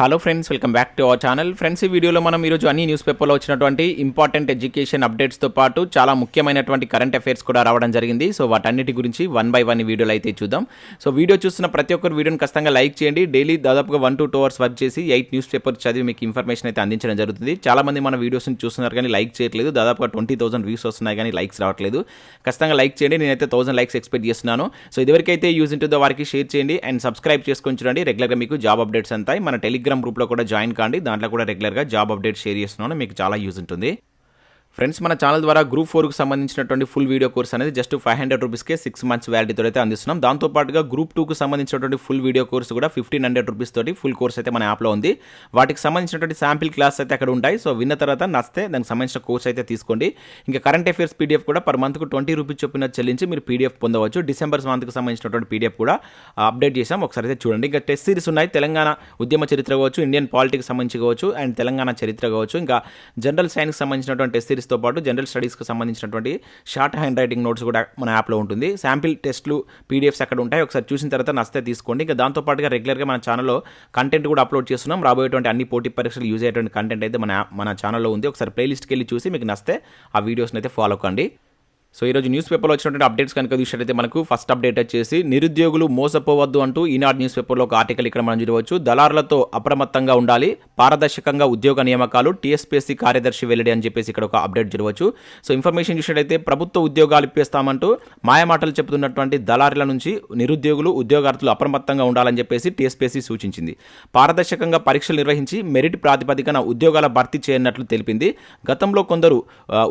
Hello friends, welcome back to our channel. Friends, ఈ వీడియోలో మనం ఈరోజు అన్ని న్యూస్ పేపర్లో వచ్చినటువంటి ఇంపార్టెంట్ ఎడ్యుకేషన్ అప్డేట్స్తో పాటు చాలా ముఖ్యమైనటువంటి కరెంట్ అఫైర్స్ కూడా రావడం జరిగింది. సో వాటన్నిటి గురించి వన్ బై వన్ ఈ వీడియోలో అయితే చూద్దాం. సో వీడియో చూస్తున్న ప్రతి ఒక్కరు వీడియోని ఖచ్చితంగా లైక్ చేయండి. డైలీ దాదాపుగా 1 to 2 అవర్స్ వర్క్ చేసి 8 న్యూస్ పేపర్ చదివి మీకు ఇన్ఫర్మేషన్ అయితే అందించడం జరుగుతుంది. చాలామంది మన వీడియోస్ని చూస్తున్నారు కానీ లైక్ చేయట్లేదు. దాదాపుగా 20,000 వ్యూస్ వస్తున్నాయి కానీ లైక్స్ రావట్లేదు. ఖచ్చితంగా లైక్ చేయండి. నేనైతే 1000 లైక్స్ ఎక్స్పెక్ట్ చేస్తున్నాను. సో ఇదివరకైతే యూజ్ ఉంటుందో వారికి షేర్ చేయండి అండ్ సబ్స్క్రైబ్ చేసుకొని చూడండి. రెగ్యులర్గా మీకు జాబ్ అప్డేట్స్ అంతాయి. మన టెలిగ్రామ్ గ్రూప్లో కూడా జాయిన్ కాండి. దాంట్లో కూడా రెగ్యులర్గా జాబ్ అప్డేట్ షేర్ చేస్తున్నాను. మీకు చాలా యూజ్ ఉంటుంది. ఫ్రెండ్స్, మన ఛానల్ ద్వారా గ్రూప్ 4కు సంబంధించినటువంటి ఫుల్ వీడియో కోర్స్ అనేది జస్ట్ 500 రూపీస్కే 6 months వ్యాలిడీతో అయితే అందిస్తున్నాం. దాంతోపాటుగా గ్రూప్ 2కు సంబంధించినటువంటి ఫుల్ వీడియో కోర్స్ కూడా 1,500 రూపీస్ తోటి ఫుల్ కోర్స్ అయితే మన యాప్లో ఉంది. వాటికి సంబంధించినటువంటి శాంపిల్ క్లాస్ అయితే అక్కడ ఉంటాయి. సో విన్న తర్వాత నచ్చితే దానికి సంబంధించిన కోర్స్ అయితే తీసుకోండి. ఇంకా కరెంట్ అఫైర్స్ పీడిఎఫ్ కూడా పర్ మంత్కు 20 రూపీస్ చొప్పున చెల్లించి మీరు పీడిఎఫ్ పొందవచ్చు. డిసెంబర్ మంత్కి సంబంధించినటువంటి పీడిఎఫ్ కూడా అప్డేట్ చేసాం. ఒకసారి అయితే చూడండి. ఇంకా టెస్ట్ సిరీస్ ఉన్నాయి. తెలంగాణ ఉద్యమ చరిత్ర కావచ్చు, ఇండియన్ పాలిటిక్స్ సంబంధించి కావచ్చు అండ్ తెలంగాణ చరిత్ర కావచ్చు, ఇంకా జనరల్ సైన్స్కి సంబంధించినటువంటి టెస్ట్ సిరీస్తో పాటు జనరల్ స్టడీస్కి సంబంధించినటువంటి షార్ట్ హ్యాండ్ రైటింగ్ నోట్స్ కూడా మన యాప్లో ఉంటుంది. శాంపిల్ టెస్ట్లు పీడిఎఫ్స్ అక్కడ ఉంటాయి. ఒకసారి చూసిన తర్వాత నచ్చితే తీసుకోండి. ఇంకా దాంతోపాటుగా రెగ్యులర్గా మన ఛానల్లో కంటెంట్ కూడా అప్లోడ్ చేస్తున్నాం. రాబోయేటువంటి అన్ని పోటీ పరీక్షలు యూజ్ అయ్యేటువంటి కంటెంట్ అయితే మన ఛానల్లో ఉంది. ఒకసారి ప్లేలిస్ట్కి వెళ్ళి చూసి మీకు నచ్చితే ఆ వీడియోస్ని అయితే ఫాలో కండి. సో ఈరోజు న్యూస్ పేపర్లో వచ్చినటువంటి అప్డేట్స్ కనుక చూసినట్టయితే మనకు ఫస్ట్ అప్డేట్ వచ్చేసి నిరుద్యోగులు మోసపోవద్దు అంటూ ఈనాడు న్యూస్ పేపర్లో ఒక ఆర్టికల్ ఇక్కడ మనం చూడవచ్చు. దళారులతో అప్రమత్తంగా ఉండాలి, పారదర్శకంగా ఉద్యోగ నియామకాలు, TSPSC కార్యదర్శి వెల్లడి అని చెప్పేసి ఇక్కడ ఒక అప్డేట్ చూడవచ్చు. సో ఇన్ఫర్మేషన్ చూసినట్టయితే ప్రభుత్వ ఉద్యోగాలు ఇప్పేస్తామంటూ మాయమాటలు చెబుతున్నటువంటి దళారుల నుంచి నిరుద్యోగులు ఉద్యోగార్థులు అప్రమత్తంగా ఉండాలని చెప్పేసి TSPSC సూచించింది. పారదర్శకంగా పరీక్షలు నిర్వహించి మెరిట్ ప్రాతిపదికన ఉద్యోగాల భర్తీ చేయనట్లు తెలిపింది. గతంలో కొందరు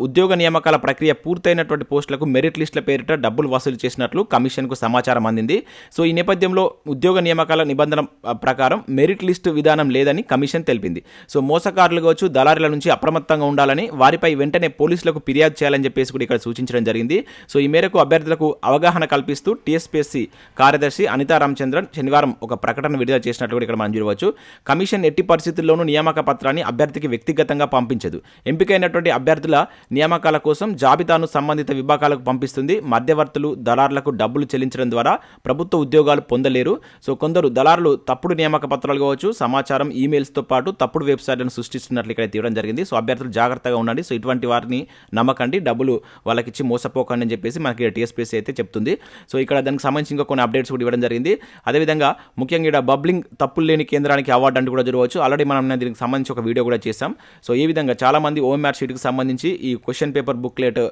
ఉద్యోగ నియామకాల ప్రక్రియ పూర్తయినటువంటి పోస్టులకు మెరిట్ లిస్టుల పేరిట డబ్బులు వసూలు చేసినట్లు కమిషన్కు సమాచారం అందింది. సో ఈ నేపథ్యంలో ఉద్యోగ నియామకాల నిబంధన ప్రకారం మెరిట్ లిస్టు విధానం లేదని కమిషన్ తెలిపింది. సో మోసకారులు కావచ్చు, దళారుల నుంచి అప్రమత్తంగా ఉండాలని, వారిపై వెంటనే పోలీసులకు ఫిర్యాదు చేయాలని చెప్పేసి కూడా ఇక్కడ సూచించడం జరిగింది. సో ఈ మేరకు అభ్యర్థులకు అవగాహన కల్పిస్తూ TSPSC కార్యదర్శి అనితా రామచంద్రన్ శనివారం ఒక ప్రకటన విడుదల చేసినట్లు కూడా ఇక్కడ మనం చూడవచ్చు. కమిషన్ ఎట్టి పరిస్థితుల్లోనూ నియామక పత్రాన్ని అభ్యర్థికి వ్యక్తిగతంగా పంపించదు. ఎంపికైనటువంటి అభ్యర్థుల నియామకాల కోసం జాబితాను సంబంధిత విభాగాలకు పంపిస్తుంది. మధ్యవర్తులు, దళారులకు డబ్బులు చెల్లించడం ద్వారా ప్రభుత్వ ఉద్యోగాలు పొందలేరు. సో కొందరు దళారులు తప్పుడు నియామక పత్రాలు కావచ్చు, సమాచారం, ఈమెయిల్స్తో పాటు తప్పుడు వెబ్సైట్లను సృష్టిస్తున్నట్లు ఇక్కడ తీయడం జరిగింది. సో అభ్యర్థులు జాగ్రత్తగా ఉండండి. సో ఇటువంటి వారిని నమ్మకండి, డబ్బులు వాళ్ళకిచ్చి మోసపోకండి అని చెప్పేసి మనకి TSPSC అయితే చెప్తుంది. సో ఇక్కడ దానికి సంబంధించి ఇంకా కొన్ని అప్డేట్స్ కూడా ఇవ్వడం జరిగింది. అదేవిధంగా ముఖ్యంగా ఇక్కడ బబ్లింగ్ తప్పులు లేని కేంద్రానికి అవార్డు అంటూ కూడా చూడవచ్చు. ఆల్రెడీ మనం దీనికి సంబంధించి ఒక వీడియో కూడా చేశాం. సో ఈ విధంగా చాలామంది OMR షీట్కి సంబంధించి ఈ క్వశ్చన్ పేపర్ బుక్లెట్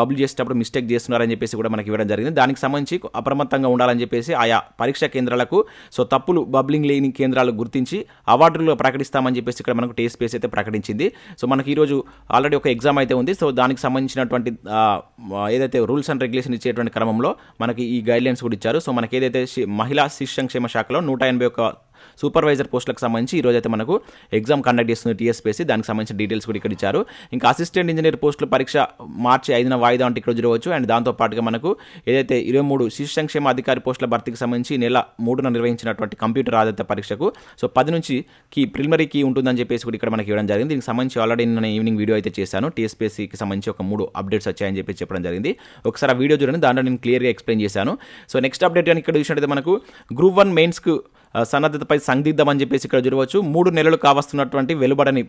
బబుల్ చేసేటప్పుడు మిస్టేక్ చేస్తున్నారని చెప్పేసి కూడా మనకి ఇవ్వడం జరిగింది. దానికి సంబంధించి అప్రమత్తంగా ఉండాలని చెప్పేసి ఆయా పరీక్షా కేంద్రాలకు సో తప్పులు బబ్లింగ్ లేని కేంద్రాలు గుర్తించి అవార్డులు ప్రకటిస్తామని చెప్పేసి ఇక్కడ మనకు TSPSC అయితే ప్రకటించింది. సో మనకి ఈరోజు ఆల్రెడీ ఒక ఎగ్జామ్ అయితే ఉంది. సో దానికి సంబంధించినటువంటి ఏదైతే రూల్స్ అండ్ రెగ్యులేషన్ ఇచ్చేటువంటి క్రమంలో మనకి ఈ గైడ్లైన్స్ కూడా ఇచ్చారు. సో మనకి ఏదైతే మహిళా శిశు సంక్షేమ శాఖలో 181 సూపర్వైజర్ పోస్టులకు సంబంధించి ఈరోజు అయితే మనకు ఎగ్జామ్ కండక్ట్ చేస్తుంది TSPSC. దానికి సంబంధించిన డీటెయిల్స్ కూడా ఇక్కడ ఇచ్చారు. ఇంకా అసిస్టెంట్ ఇంజనీర్ పోస్టుల పరీక్ష మార్చి 5న వాయిదా అంటే ఇక్కడ చూడవచ్చు. అండ్ దాంతోపాటుగా మనకు ఏదైతే 23 శిశు సంక్షేమ అధికారి పోస్టుల భర్తీకి సంబంధించి నెల 3న నిర్వహించినటువంటి కంప్యూటర్ ఆధారిత పరీక్షకు సో 10 నుంచి ప్రిలిమినరీ కీ ఉంటుందని చెప్పేసి కూడా ఇక్కడ మనకి ఇవ్వడం జరిగింది. దీనికి సంబంధించి ఆల్రెడీ నేను ఈవినింగ్ వీడియో అయితే చేశాను. TSPSCకి సంబంధించి ఒక 3 అప్డేట్స్ వచ్చాయని చెప్పి చెప్పడం జరిగింది. ఒకసారి ఆ వీడియో చూడండి, దాంట్లో నేను క్లియర్గా ఎక్స్ప్లెయిన్ చేశాను. సో నెక్స్ట్ అప్డేట్ కానీ ఇక్కడ చూసినట్టయితే మనకు గ్రూప్ 1 మెయిన్స్కు సన్నద్ధతపై సందిగ్ధం అని చెప్పేసి ఇక్కడ చూడవచ్చు. 3 నెలలు కావస్తున్నటువంటి వెలువడని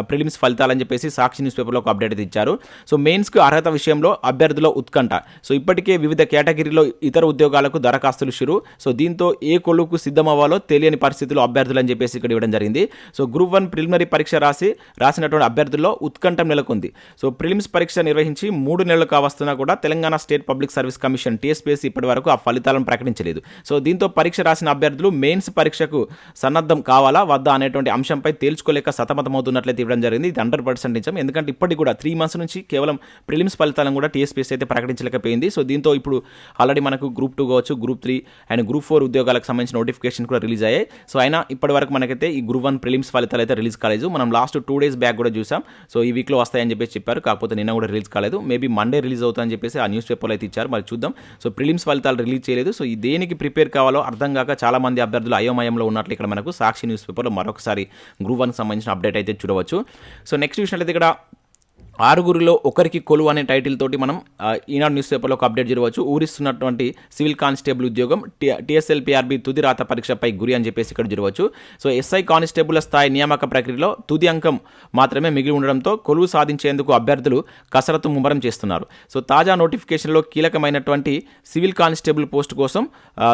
ప్రిలిమ్స్ ఫలితాలని చెప్పేసి సాక్షి న్యూస్ పేపర్లో ఒక అప్డేట్ ఇచ్చారు. సో మెయిన్స్కు అర్హత విషయంలో అభ్యర్థుల ఉత్కంఠ. సో ఇప్పటికే వివిధ కేటగిరీలో ఇతర ఉద్యోగాలకు దరఖాస్తులు షురు. సో దీంతో ఏ కొలువుకు సిద్ధమవ్వాలో తెలియని పరిస్థితుల్లో అభ్యర్థులు అని చెప్పేసి ఇక్కడ ఇవ్వడం జరిగింది. సో గ్రూప్ 1 ప్రిలిమినరీ పరీక్ష రాసినటువంటి అభ్యర్థుల్లో ఉత్కంఠం నెలకొంది. సో ప్రిలిమ్స్ పరీక్ష నిర్వహించి 3 నెలలు కావస్తున్నా కూడా Telangana state public service commission TSPSC ఇప్పటి వరకు ఆ ఫలితాలను ప్రకటించలేదు. సో దీంతో పరీక్ష రాసిన అభ్యర్థులు మెయిన్స్ పరీక్షకు సన్నద్ధం కావాలా వద్దా అనేటువంటి అంశంపై తేల్చుకోలేక సతమతమవుతున్నట్లయితే ఇవ్వడం జరిగింది. ఇది 100% నిజం. ఎందుకంటే ఇప్పటికి కూడా 3 months నుంచి కేవలం ప్రిలిమ్స్ ఫలితాలను కూడా TSPSC అయితే ప్రకటించలేకపోయింది. సో దీంతో ఇప్పుడు ఆల్రెడీ మనకు గ్రూప్ 2 కావచ్చు, గ్రూప్ 3 అండ్ గ్రూప్ 4 ఉద్యోగాలకు సంబంధించిన నోటిఫికేషన్ కూడా రిలీజ్ అయ్యాయి. సో అయినా ఇప్పటి వరకు మనకైతే ఈ గ్రూప్ 1 ప్రిలిమ్స్ ఫలితాలు అయితే రిలీజ్ కాలేదు. మనం లాస్ట్ 2 days బ్యాక్ కూడా చూసాం. సో ఈ వీక్లో వస్తాయని చెప్పేసి చెప్పారు. కాకపోతే నిన్న కూడా రిలీజ్ కాలేదు. మేబీ మండే రిలీజ్ అవుతుందని చెప్పేసి ఆ న్యూస్ పేపర్లో అయితే ఇచ్చారు. మరి చూద్దాం. సో ప్రిలిమ్స్ ఫలితాలు రిలీజ్ చేయలేదు. సో ఈ దేనికి ప్రిపేర్ కావాలో అర్థం కాక చాలా మంది అభ్యర్థులు అయోమయంలో ఉన్నట్లు ఇక్కడ మనకు సాక్షి న్యూస్ పేపర్లో మరొకసారి గ్రూప్ 1కి సంబంధించిన అప్డేట్ అయితే చూడవచ్చు. సో నెక్స్ట్ చూసినట్లయితే ఇక్కడ ఆరుగురిలో ఒకరికి కొలువు అనే టైటిల్ తోటి మనం ఈనాడు న్యూస్ పేపర్లో ఒక అప్డేట్ జరగవచ్చు. ఊరిస్తున్నటువంటి సివిల్ కానిస్టేబుల్ ఉద్యోగం TSLPRB తుది రాత పరీక్షపై గురి అని చెప్పేసి ఇక్కడ జరగవచ్చు. సో SI కానిస్టేబుల్ స్థాయి నియామక ప్రక్రియలో తుది అంకం మాత్రమే మిగిలి ఉండడంతో కొలువు సాధించేందుకు అభ్యర్థులు కసరత్తు ముమ్మరం చేస్తున్నారు. సో తాజా నోటిఫికేషన్లో కీలకమైనటువంటి సివిల్ కానిస్టేబుల్ పోస్టు కోసం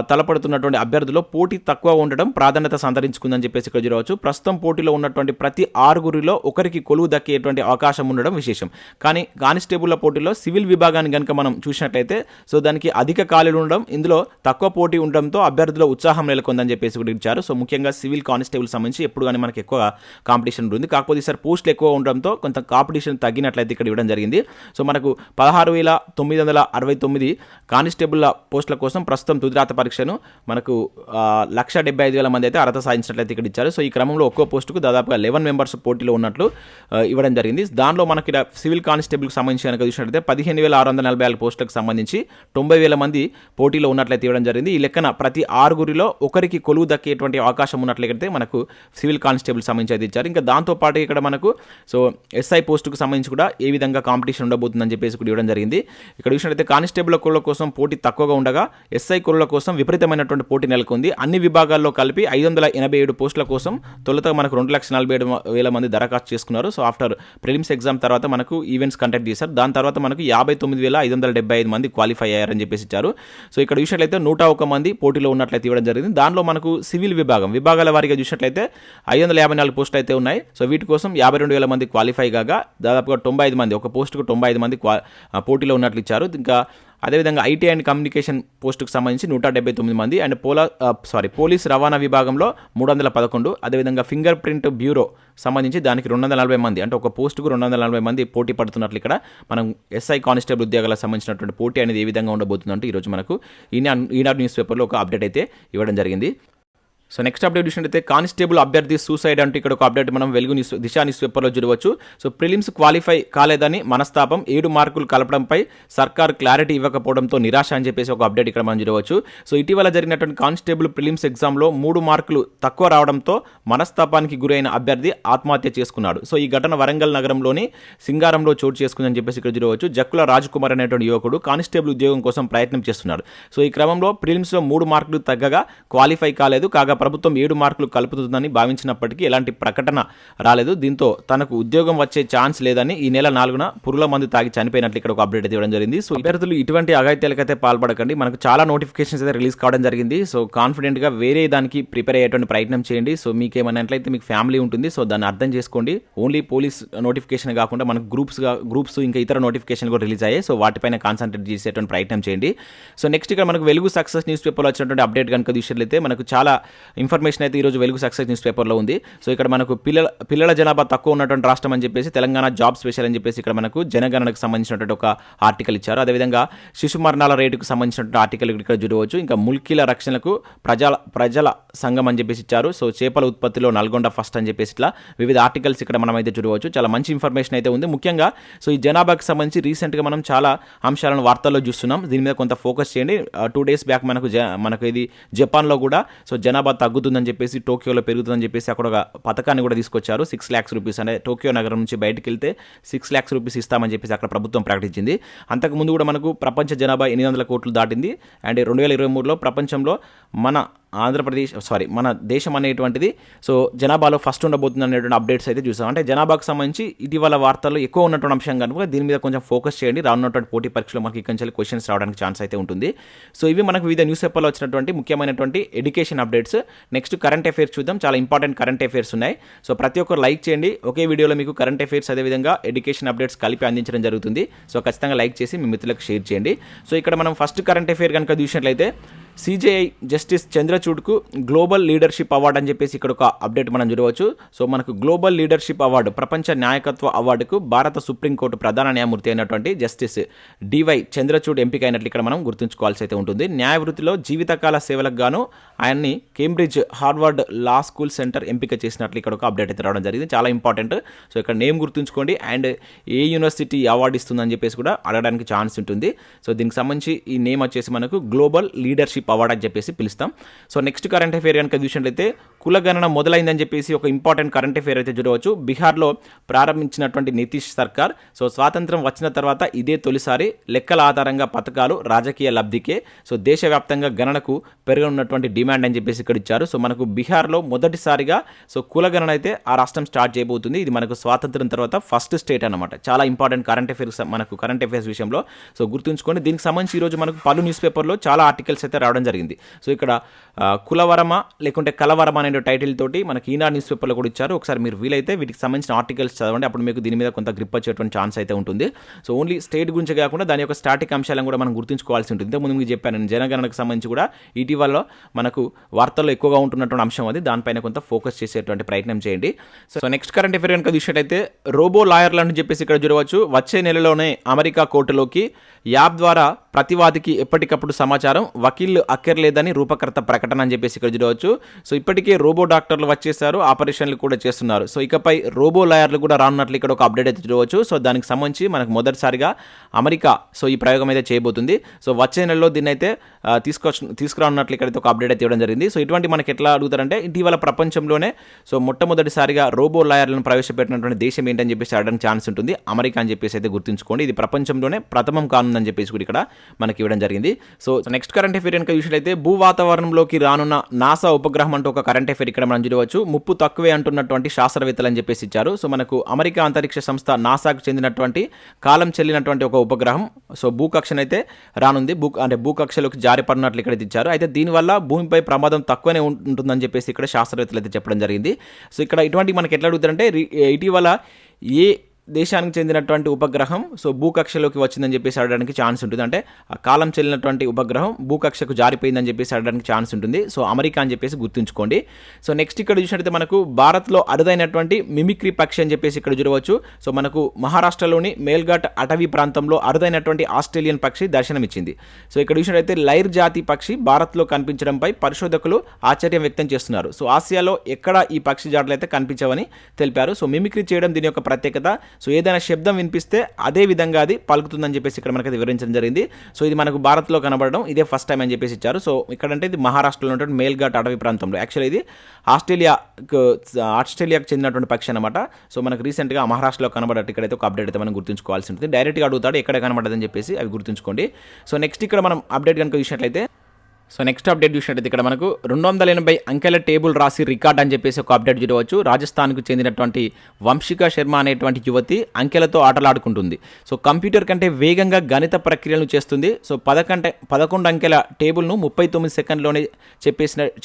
తలపడుతున్నటువంటి అభ్యర్థులు పోటీ తక్కువ ఉండడం ప్రాధాన్యత సంతరించుకుందని చెప్పేసి ఇక్కడ జరగవచ్చు. ప్రస్తుతం పోటీలో ఉన్నటువంటి ప్రతి ఆరుగురిలో ఒకరికి కొలువు దక్కేటువంటి అవకాశం ఉండడం విశేషం. కానీ కానిస్టేబుల్ల పోటీలో సివిల్ విభాగాన్ని కనుక మనం చూసినట్లయితే సో దానికి అధిక ఖాళీలు ఉండడం, ఇందులో తక్కువ పోటీ ఉండడంతో అభ్యర్థుల ఉత్సాహం నెలకొందని చెప్పేసి కూడా ఇచ్చారు. సో ముఖ్యంగా సివిల్ కానిస్టేబుల్ సంబంధించి ఎప్పుడు కానీ మనకి ఎక్కువ కాంపిటీషన్ ఉంటుంది. కాకపోతే ఈసారి పోస్టులు ఎక్కువ ఉండడంతో కొంత కాంపిటీషన్ తగ్గినట్లయితే ఇక్కడ ఇవ్వడం జరిగింది. సో మనకు 16,969 కానిస్టేబుల్ పోస్టుల కోసం ప్రస్తుతం తుదిరాత పరీక్షను మనకు 1,75,000 మంది అయితే అర్హత సాధించినట్లయితే ఇక్కడ ఇచ్చారు. సో ఈ క్రమంలో ఒక్కో పోస్టుకు దాదాపుగా 11 మెంబర్స్ పోటీలో ఉన్నట్లు ఇవ్వడం జరిగింది. దానిలో మనకి సివిల్ కానిస్టేబుల్కి సంబంధించి కనుక చూసినట్లయితే 15,644 పోస్టులకు సంబంధించి 90,000 మంది పోటీలో ఉన్నట్లయితే ఇవ్వడం జరిగింది. ఈ లెక్కన ప్రతి ఆరుగురిలో ఒకరికి కొలువు దక్కేటువంటి అవకాశం ఉన్నట్లయితే మనకు సివిల్ కానిస్టేబుల్ సంబంధించి అయితే ఇచ్చారు. ఇంకా దాంతోపాటు ఇక్కడ మనకు సో SI పోస్టుకు సంబంధించి కూడా ఏ విధంగా కాంపిటీషన్ ఉండబోతుందని చెప్పేసి కూడా ఇవ్వడం జరిగింది. ఇక్కడ చూసినట్లయితే కానిస్టేబుల్ కొలువుల కోసం పోటీ తక్కువగా ఉండగా SI కొలువుల కోసం విపరీతమైనటువంటి పోటీ నెలకొంది. అన్ని విభాగాల్లో కలిపి 587 పోస్టుల కోసం తొలుత మనకు 2,47,000 మంది దరఖాస్తు చేసుకున్నారు. సో ఆఫ్టర్ ప్రిలిమ్స్ ఎగ్జామ్ తర్వాత మనకు ఈవెంట్స్ కండక్ట్ చేశారు. దాని తర్వాత మనకు 59,575 మంది క్వాలిఫై అయ్యారని చెప్పేసి ఇచ్చారు. సో ఇక్కడ చూసినట్లయితే 101 మంది పోటీలో ఉన్నట్లయితే ఇవ్వడం జరిగింది. దానిలో మనకు సివిల్ విభాగాల వారీగా చూసినట్లయితే 554 పోస్టులు అయితే ఉన్నాయి. సో వీటి కోసం 52,000 మంది క్వాలిఫై కాగా దాదాపుగా 95 మంది, ఒక పోస్టుకు 95 మంది పోటీలో ఉన్నట్లు ఇచ్చారు. ఇంకా అదేవిధంగా IT అండ్ కమ్యూనికేషన్ పోస్టుకు సంబంధించి 179 మంది అండ్ పోలీస్ రవాణా విభాగంలో 311, అదేవిధంగా ఫింగర్ ప్రింట్ బ్యూరో సంబంధించి దానికి 240 మంది, అంటే ఒక పోస్టుకు 240 మంది పోటీ పడుతున్నట్లు ఇక్కడ మనం SI కానిస్టేబుల్ ఉద్యోగాలకు సంబంధించినటువంటి పోటీ అనేది ఏ విధంగా ఉండబోతుందంటే ఈరోజు మనకు ఈనాడు న్యూస్ పేపర్లో ఒక అప్డేట్ అయితే ఇవ్వడం జరిగింది. సో నెక్స్ట్ అప్డేట్ చూసినట్లయితే కానిస్టేబుల్ అభ్యర్థి సూసైడ్ అంటూ ఇక్కడ ఒక అప్డేట్ మనం దిశా న్యూస్ పేపర్లో చూడవచ్చు. సో ప్రిలిమ్స్ క్వాలిఫై కాలేదని మనస్తాపం, 7 మార్కులు కలపడంపై సర్కార్ క్లారిటీ ఇవ్వకపోవడంతో నిరాశ అని చెప్పేసి ఒక అప్డేట్ ఇక్కడ మనం చూడవచ్చు. సో ఇటీవల జరిగినటువంటి కానిస్టేబుల్ ప్రిలిమ్స్ ఎగ్జామ్లో 3 మార్కులు తక్కువ రావడంతో మనస్తాపానికి గురైన అభ్యర్థి ఆత్మహత్య చేసుకున్నాడు. సో ఈ ఘటన వరంగల్ నగరంలోని సింగారంలో చోటు చేసుకుందని చెప్పేసి ఇక్కడ చూడవచ్చు. జక్కుల రాజ్కుమార్ అనేటువంటి యువకుడు కానిస్టేబుల్ ఉద్యోగం కోసం ప్రయత్నం చేస్తున్నాడు. సో ఈ క్రమంలో ప్రిలిమ్స్లో 3 మార్కులు తగ్గగా క్వాలిఫై కాలేదు. కాగా ప్రభుత్వం 7 మార్కులు కలుపుతుందని భావించినప్పటికీ ఎలాంటి ప్రకటన రాలేదు. దీంతో తనకు ఉద్యోగం వచ్చే ఛాన్స్ లేదని ఈ నెల 4న పురుగుల మందు తాగి చనిపోయినట్లు ఇక్కడ ఒక అప్డేట్ ఇవ్వడం జరిగింది. సో అభ్యర్థులు ఇటువంటి అఘాయిత్యాలకైతే పాల్పడకండి. మనకు చాలా నోటిఫికేషన్స్ అయితే రిలీజ్ కావడం జరిగింది. సో కాన్ఫిడెంట్గా వేరే దానికి ప్రిపేర్ అయ్యేటువంటి ప్రయత్నం చేయండి. సో మీకు ఏమన్నట్లయితే మీకు ఫ్యామిలీ ఉంటుంది. సో దాన్ని అర్థం చేసుకోండి. ఓన్లీ పోలీస్ నోటిఫికేషన్ కాకుండా మనకు గ్రూప్స్ ఇంకా ఇతర నోటిఫికేషన్ కూడా రిలీజ్ అయ్యాయి. సో వాటిపైన కాన్సన్ట్రేట్ చేసేటువంటి ప్రయత్నం చేయండి. సో నెక్స్ట్ ఇక్కడ మనకు వెలుగు సక్సెస్ న్యూస్ పేపర్లో వచ్చినటువంటి అప్డేట్ కనుక చూసినట్లయితే మనకు చాలా ఇన్ఫర్మేషన్ అయితే ఈరోజు వెలుగు సక్సెస్ న్యూస్ పేపర్లో ఉంది. సో ఇక్కడ మనకు పిల్లల జనాభా తక్కువ ఉన్నటువంటి రాష్ట్రం అని చెప్పేసి తెలంగాణ జాబ్ స్పెషల్ అని చెప్పేసి ఇక్కడ మనకు జనగణనకు సంబంధించినటువంటి ఒక ఆర్టికల్ ఇచ్చారు. అదేవిధంగా శిశు మరణాల రేటుకు సంబంధించినటువంటి ఆర్టికల్ ఇక్కడ చూడవచ్చు. ఇంకా ముల్కీల రక్షణకు ప్రజల సంఘం అని చెప్పేసి ఇచ్చారు. సో చేపల ఉత్పత్తిలో నల్గొండ ఫస్ట్ అని చెప్పేసి ఇట్లా వివిధ ఆర్టికల్స్ ఇక్కడ మనం అయితే చూడవచ్చు. చాలా మంచి ఇన్ఫర్మేషన్ అయితే ఉంది. ముఖ్యంగా సో ఈ జనాభాకి సంబంధించి రీసెంట్గా మనం చాలా అంశాలను వార్తల్లో చూస్తున్నాం. దీని మీద కొంత ఫోకస్ చేయండి. 2 days బ్యాక్ మనకు ఇది జపాన్లో కూడా సో జనాభా తగ్గుతుందని చెప్పేసి, టోక్యోలో పెరుగుతుందని చెప్పేసి అక్కడ ఒక పథకాన్ని కూడా తీసుకొచ్చారు. 6 lakhs రూపీస్, అంటే టోక్యో నగరం నుంచి బయటకు వెళ్తే 6 lakhs రూపీస్ ఇస్తామని చెప్పేసి అక్కడ ప్రభుత్వం ప్రకటించింది. అంతకుముందు కూడా మనకు ప్రపంచ జనాభా 800 కోట్లు దాటింది. అండ్ 2023లో ప్రపంచంలో మన దేశం అనేటువంటిది సో జనాభాలో ఫస్ట్ ఉండబోతుంది అనేటువంటి అప్డేట్స్ అయితే చూసాం. అంటే జనాభాకు సంబంధించి ఇటీవల వార్తల్లో ఎక్కువ ఉన్నటువంటి అంశం కనుక దీని మీద కొంచెం ఫోకస్ చేయండి. రానున్నటువంటి పోటీ పరీక్షలో మనకి ఇక్కడి క్వశ్చన్స్ రావడానికి ఛాన్స్ అయితే ఉంటుంది. సో ఇవి మనకు వివిధ న్యూస్ పేపర్లో వచ్చినటువంటి ముఖ్యమైనటువంటి education updates. Next current affairs చూద్దాం. చాలా ఇంపార్టెంట్ కరెంట్ అఫైర్స్ ఉన్నాయి. సో ప్రతి ఒక్కరు లైక్ చేయండి. ఒకే వీడియోలో మీకు కరెంట్ అఫైర్స్ అదేవిధంగా ఎడ్యుకేషన్ అప్డేట్స్ కలిపి అందించడం జరుగుతుంది. సో ఖచ్చితంగా లైక్ చేసి మీ మిత్రులకు షేర్ చేయండి. సో ఇక్కడ మనం ఫస్ట్ కరెంట్ అఫైర్ కనుక చూసినట్లయితే CJI జస్టిస్ చంద్రచూడ్కు గ్లోబల్ లీడర్షిప్ అవార్డు అని చెప్పేసి ఇక్కడ ఒక అప్డేట్ మనం చూడవచ్చు. సో మనకు గ్లోబల్ లీడర్షిప్ అవార్డు, ప్రపంచ నాయకత్వ అవార్డుకు భారత సుప్రీంకోర్టు ప్రధాన న్యాయమూర్తి అయినటువంటి జస్టిస్ DY చంద్రచూడ్ ఎంపిక అయినట్లు ఇక్కడ మనం గుర్తుంచుకోవాల్సి అయితే ఉంటుంది. న్యాయవృత్తిలో జీవితకాల సేవలకు గాను ఆయన్ని కేంబ్రిడ్జ్ హార్వర్డ్ లా స్కూల్ సెంటర్ ఎంపిక చేసినట్లు ఇక్కడ ఒక అప్డేట్ అయితే రావడం జరిగింది. చాలా ఇంపార్టెంట్. సో ఇక్కడ నేమ్ గుర్తుంచుకోండి. అండ్ ఏ యూనివర్సిటీ అవార్డు ఇస్తుందని చెప్పేసి కూడా అడగడానికి ఛాన్స్ ఉంటుంది. సో దీనికి సంబంధించి ఈ నేమ్ వచ్చేసి మనకు గ్లోబల్ లీడర్షిప్ అవార్డు అని చెప్పేసి పిలుస్తాం. సో నెక్స్ట్ కరెంట్ అఫైర్ కనుక చూసినట్లయితే కులగణన మొదలైందని చెప్పేసి ఒక ఇంపార్టెంట్ కరెంట్ అఫేర్ అయితే చూడవచ్చు. బీహార్లో ప్రారంభించినటువంటి నితీష్ సర్కార్. సో స్వాతంత్రం వచ్చిన తర్వాత ఇదే తొలిసారి లెక్కల ఆధారంగా పథకాలు రాజకీయ లబ్ధికే సో దేశవ్యాప్తంగా గణనకు పెరగనున్నటువంటి డిమాండ్ అని చెప్పేసి ఇక్కడ ఇచ్చారు. సో మనకు బీహార్లో మొదటిసారిగా సో కులగణన అయితే ఆ రాష్ట్రం స్టార్ట్ చేయబోతుంది. ఇది మనకు స్వాతంత్రం తర్వాత ఫస్ట్ స్టేట్ అనమాట. చాలా ఇంపార్టెంట్ కరెంట్ అఫేర్స్ విషయంలో సో గుర్తుంచుకోండి. దీనికి సంబంధించి ఈరోజు మనకు పలు న్యూస్ పేపర్లో చాలా ఆర్టికల్స్ అయితే రావడం జరిగింది. సో ఇక్కడ కులవరమ లేకుంటే కలవరమ అనే టైటిల్ తోటి మనకి ఈనాడు న్యూస్ పేపర్లో కూడా ఇచ్చారు. ఒకసారి మీరు వీలైతే వీటికి సంబంధించిన ఆర్టికల్స్ చదవండి. అప్పుడు మీకు దీని మీద కొంత గ్రిప్ వచ్చేటువంటి ఛాన్స్ అయితే ఉంటుంది. సో ఓన్లీ స్టేట్ గురించి కాకుండా దాని యొక్క స్టాటిక్ అంశాలను కూడా మనం గుర్తుంచుకోవాల్సి ఉంటుంది. ఇంతకుముందు మీకు చెప్పాను, జనగణనకు సంబంధించి కూడా ఇటీవల మనకు వార్తల్లో ఎక్కువగా ఉంటున్నటువంటి అంశం అది. దానిపైన కొంత ఫోకస్ చేసేటువంటి ప్రయత్నం చేయండి. సో నెక్స్ట్ కరెంట్ అఫేర్ కనుక చూసినట్టయితే రోబో లాయర్లు అని చెప్పేసి ఇక్కడ చూడవచ్చు. వచ్చే నెలలోనే అమెరికా కోర్టులోకి యాప్ ద్వారా ప్రతివాదికి ఎప్పటికప్పుడు సమాచారం, వకీళ్లు అక్కర్లేదని రూపకర్త ప్రకటన అని చెప్పేసి ఇక్కడ చూడవచ్చు. సో ఇప్పటికే రోబో డాక్టర్లు వచ్చేసారు, ఆపరేషన్లు కూడా చేస్తున్నారు. సో ఇకపై రోబో లాయర్లు కూడా రానున్నట్లు ఇక్కడ ఒక అప్డేట్ అయితే చూడవచ్చు. సో దానికి సంబంధించి మనకు మొదటిసారిగా అమెరికా సో ఈ ప్రయోగం అయితే చేయబోతుంది. సో వచ్చే నెలలో దీన్ని అయితే తీసుకురానున్నట్లు ఇక్కడైతే ఒక అప్డేట్ అయితే ఇవ్వడం జరిగింది. సో ఇటువంటి మనకి ఎట్లా అడుగుతారంటే ఇటీవల ప్రపంచంలోనే సో మొట్టమొదటిసారిగా రోబో లాయర్లను ప్రవేశపెట్టినటువంటి దేశం ఏంటని చెప్పేసి అడగడానికి ఛాన్స్ ఉంటుంది. అమెరికా అని చెప్పేసి అయితే గుర్తుంచుకోండి. ఇది ప్రపంచంలోనే ప్రథమం కానుందని చెప్పేసి కూడా ఇక్కడ మనకి ఇవ్వడం జరిగింది. సో నెక్స్ట్ కరెంట్ అఫేర్ కనుక చూసినట్లయితే భూ వాతావరణంలోకి రానున్న నాసా ఉపగ్రహం అంటూ ఒక కరెంట్ అఫేర్ ఇక్కడ మనం చూడవచ్చు. ముప్పు తక్కువే అంటున్నటువంటి శాస్త్రవేత్తలు అని చెప్పేసి ఇచ్చారు. సో మనకు అమెరికా అంతరిక్ష సంస్థ నాసాకు చెందినటువంటి కాలం చెల్లినటువంటి ఒక ఉపగ్రహం సో భూకక్షనైతే రానుంది. భూకక్షలోకి జారిపడినట్లు ఇక్కడ ఇచ్చారు. అయితే దీనివల్ల భూమిపై ప్రమాదం తక్కువనే ఉంటుందని చెప్పేసి ఇక్కడ శాస్త్రవేత్తలు అయితే చెప్పడం జరిగింది. సో ఇక్కడ ఇటువంటి మనకి ఎట్లా అడుగుతారంటే ఇటీవల ఏ దేశానికి చెందినటువంటి ఉపగ్రహం సో భూకక్షలోకి వచ్చిందని చెప్పేసి అడగడానికి ఛాన్స్ ఉంటుంది. అంటే కాలం చెల్లినటువంటి ఉపగ్రహం భూకక్షకు జారిపోయిందని చెప్పేసి అడగడానికి ఛాన్స్ ఉంటుంది. సో అమెరికా అని చెప్పేసి గుర్తుంచుకోండి. సో నెక్స్ట్ ఇక్కడ చూసినట్లయితే మనకు భారత్లో అరుదైనటువంటి మిమిక్రీ పక్షి అని చెప్పేసి ఇక్కడ చూడవచ్చు. సో మనకు మహారాష్ట్రలోని మేల్ఘాట్ అటవీ ప్రాంతంలో అరుదైనటువంటి ఆస్ట్రేలియన్ పక్షి దర్శనమిచ్చింది. సో ఇక్కడ చూసినట్లయితే లైర్ జాతి పక్షి భారత్లో కనిపించడంపై పరిశోధకులు ఆశ్చర్యం వ్యక్తం చేస్తున్నారు. సో ఆసియాలో ఎక్కడ ఈ పక్షి జాడలు అయితే కనిపించవని తెలిపారు. సో మిమిక్రీ చేయడం దీని యొక్క ప్రత్యేకత. సో ఏదైనా శబ్దం వినిపిస్తే అదే విధంగా అది పలుకుతుందని చెప్పేసి ఇక్కడ మనకి వివరించడం జరిగింది. సో ఇది మనకు భారత్లో కనబడడం ఇదే ఫస్ట్ టైం అని చెప్పేసి ఇచ్చారు. సో ఇక్కడంటే ఇది మహారాష్ట్రలో ఉన్నటువంటి మేల్ఘాట్ అటవీ ప్రాంతంలో. యాక్చువల్లీ ఇది ఆస్ట్రేలియాకు చెందినటువంటి పక్షి అనమాట. సో మనకు రీసెంట్గా మహారాష్ట్రలో కనబడట్టు ఇక్కడైతే ఒక అప్డేట్ అయితే మనం గుర్తుంచుకోవాల్సి ఉంటుంది. డైరెక్ట్గా అడుగుతాడు ఎక్కడ కనబడదని చెప్పేసి అవి గుర్తుంచుకోండి. సో నెక్స్ట్ ఇక్కడ మనం అప్డేట్ కనుక చూసినట్లయితే సో నెక్స్ట్ అప్డేట్ చూసినట్టయితే ఇక్కడ మనకు 280 అంకెల టేబుల్ రాసి రికార్డ్ అని చెప్పేసి ఒక అప్డేట్ చూడవచ్చు. రాజస్థాన్కు చెందినటువంటి వంశిక శర్మ అనేటువంటి యువతి అంకెలతో ఆటలాడుకుంటుంది. సో కంప్యూటర్ కంటే వేగంగా గణిత ప్రక్రియలను చేస్తుంది. సో 11 అంకెల టేబుల్ను 39 సెకండ్లోనే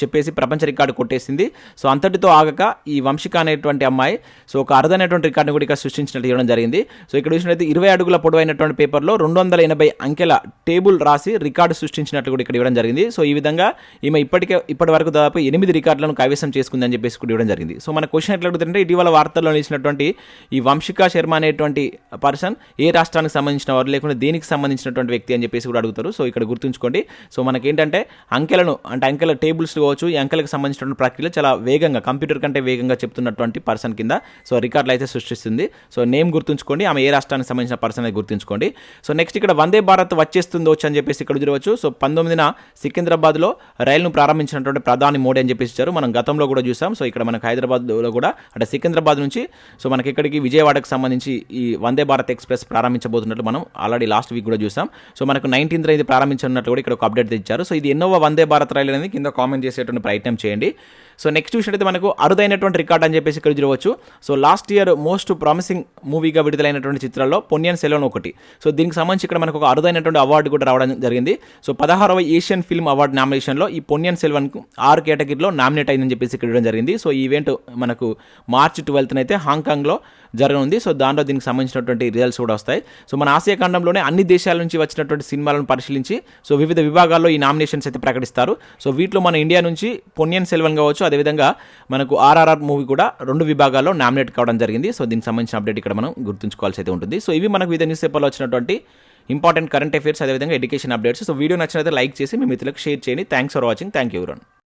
చెప్పేసి ప్రపంచ రికార్డు కొట్టేసింది. సో అంతటితో ఆగక ఈ వంశిక అనేటువంటి అమ్మాయి సో ఒక అరుదైనటువంటి రికార్డును కూడా ఇక్కడ సృష్టించినట్టు ఇవ్వడం జరిగింది. సో ఇక్కడ చూసినట్లయితే 20 అడుగుల పొడవైనటువంటి పేపర్లో 280 అంకెల టేబుల్ రాసి రికార్డు సృష్టించినట్లు కూడా ఇక్కడ ఇవ్వడం జరిగింది. సో ఈ విధంగా ఈమె ఇప్పటి వరకు దాదాపు 8 రికార్డులను కైవసం చేసుకుందని చెప్పేసి కూడా ఇవ్వడం జరిగింది. సో మన క్వశ్చన్ ఎట్లా అడుగుతుందంటే ఇటీవల వార్తల్లో నిలిచినటువంటి ఈ వంశిక శర్మ అనేటువంటి పర్సన్ ఏ రాష్ట్రానికి సంబంధించిన వారు లేకుంటే దేనికి సంబంధించినటువంటి వ్యక్తి అని చెప్పేసి కూడా అడుగుతారు. సో ఇక్కడ గుర్తుంచుకోండి. సో మనకేంటంటే అంకెల టేబుల్స్ కావచ్చు, ఈ అంకెలకు సంబంధించినటువంటి ప్రక్రియలు చాలా వేగంగా కంప్యూటర్ కంటే వేగంగా చెప్తున్నటువంటి పర్సన్ కింద సో రికార్డులు అయితే సృష్టిస్తుంది. సో నేమ్ గుర్తుంచుకోండి, ఆమె ఏ రాష్ట్రానికి సంబంధించిన పర్సన్ అయితే గుర్తుంచుకోండి. సో నెక్స్ట్ ఇక్కడ వందే భారత్ వచ్చేస్తుందో అని చెప్పేసి ఇక్కడ చూడవచ్చు. సో 19న సికింద్రాబాద్లో రైలును ప్రారంభించినటువంటి ప్రధాని మోడీ అని చెప్పేసి ఇచ్చారు. మనం గతంలో కూడా చూసాం. సో ఇక్కడ మనకు హైదరాబాద్లో కూడా అంటే సికింద్రాబాద్ నుంచి సో మనకి ఇక్కడికి విజయవాడకు సంబంధించి ఈ వందే భారత్ ఎక్స్ప్రెస్ ప్రారంభించబోతున్నట్లు మనం ఆల్రెడీ లాస్ట్ వీక్ కూడా చూసాం. సో మనకు 19th ఇది ప్రారంభించినట్లు కూడా ఇక్కడ ఒక అప్డేట్ ఇచ్చారు. సో ఇది ఎన్నోవ వందే భారత్ రైలు అనేది కింద కామెంట్ చేసేటువంటి ప్రయత్నం చేయండి. సో నెక్స్ట్ చూసినట్లయితే మనకు అరుదైనటువంటి రికార్డ్ అని చెప్పేసి ఇక్కడ చూడవచ్చు. So last year most promising మూవీగా విడుదలైనటువంటి చిత్రాల్లో పొన్నియిన్ సెల్వన్ ఒకటి. సో దీనికి సంబంధించి ఇక్కడ మనకు ఒక అరుదైనటువంటి అవార్డు కూడా రావడం జరిగింది. సో 16వ ఏషియన్ ఫిల్మ్ అవార్డు నామినేషన్లో ఈ పొన్నియిన్ సెల్వన్కు 6 కేటగిరీలో నామినేట్ అయిందని చెప్పేసి ఇక్కడ ఇవ్వడం జరిగింది. సో ఈ ఈవెంట్ మనకు మార్చి 12th అయితే హాంకాంగ్లో జరగనుంది. సో దాంట్లో దీనికి సంబంధించినటువంటి రిజల్ట్స్ కూడా వస్తాయి. సో మన ఆసియా ఖండంలోనే అన్ని దేశాల నుంచి వచ్చినటువంటి సినిమాలను పరిశీలించి సో వివిధ విభాగాల్లో ఈ నామినేషన్స్ అయితే ప్రకటిస్తారు. సో వీటిలో మన ఇండియా నుంచి పొన్నియిన్ సెల్వన్ కావచ్చు, అదేవిధంగా మనకు ఆర్ఆర్ఆర్ మూవీ కూడా 2 విభాగాల్లో నామినేట్ కావడం జరిగింది. సో దీనికి సంబంధించిన అప్డేట్ ఇక్కడ మనం గుర్తుంచుకోవాల్సి అయితే ఉంటుంది. సో ఇవి మనకు వివిధ న్యూస్ పేపర్లో వచ్చినటువంటి ఇంపార్టెంట్ కరెంట్ అఫేర్స్, అదేవిధంగా ఎడ్యుకేషన్ అప్డేట్స్. సో వీడియో నచ్చినట్లయితే లైక్ చేసి మీ మిత్రులకు షేర్ చేయండి. Thanks for watching. Thank you everyone.